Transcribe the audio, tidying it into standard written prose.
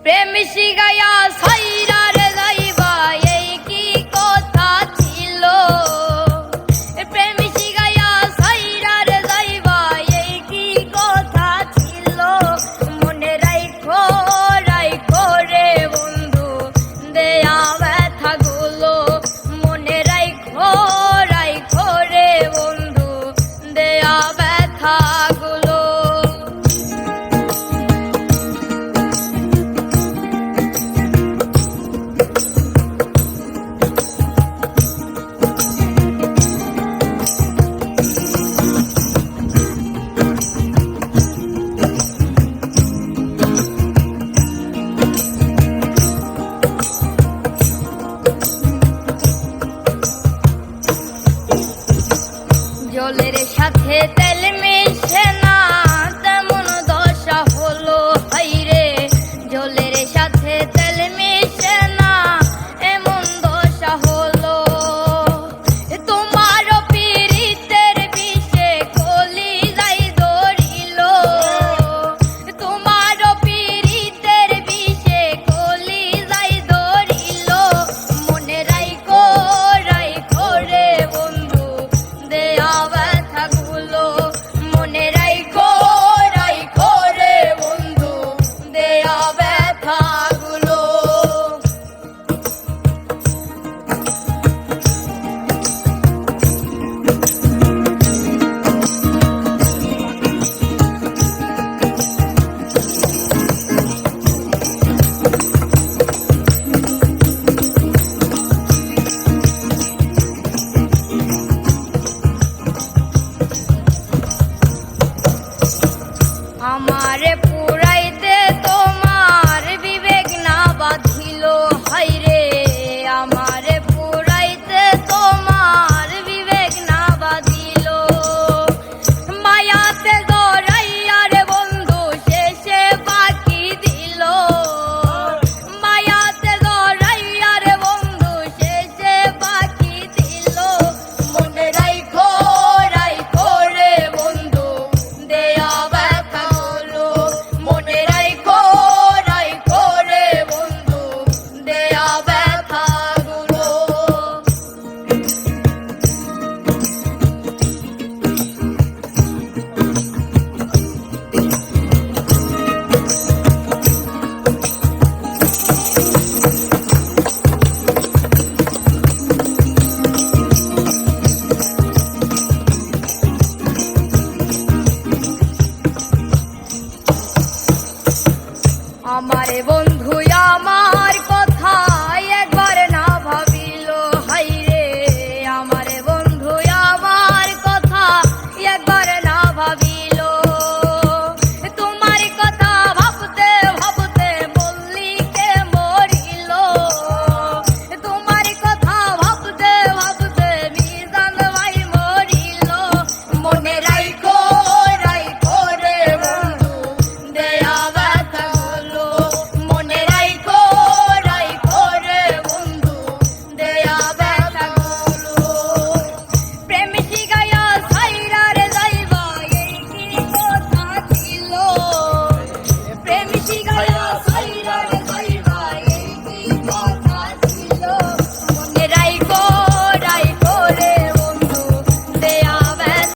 প্রেম শিখাইয়া সাইরার যাইবা এই কি কথা ছিল প্রেম শিখাইয়া সাইরার যাইবা এই কি কথা ছিল মনে রাখো রাখো রে বন্ধু দেয়া ব্যথা গুলো মনে রাখো রাখো রে বন্ধু দেয়া ব্যথা গুলো জলের সাথে তেল মিশে না তেমন দশা হলো হাইরে জলের সাথে তেল মিশে না এমন দশা হলো তোমার পীড়িতের বিষে কলি যাই ধরিল তোমার পীড়িতের বিষে কলি যাই ধরিল মনে রাখো রাখো রে বন্ধু দেয়া ব্যথা গুলো মনে রাখো রাখো রে বন্ধু দেয়া ব্যথা গুলো আমারে পুরাইতে তোমার বিবেক না বাঁধিল হাইরে আমারে পুরাইতে তোমার বিবেক না বাঁধিল মায়াতে জড়াইয়া রে বন্ধু শেষে বাকি দিল মায়াতে জড়াইয়া রে বন্ধু শেষে বাকি দিল মনে রাখো রাখো রে বন্ধু দেয়া ব্যথা গুলো মনে রাখো রাখো রে বন্ধু দেয়া ব্যথা গুলো আমারে বন্ধু আমার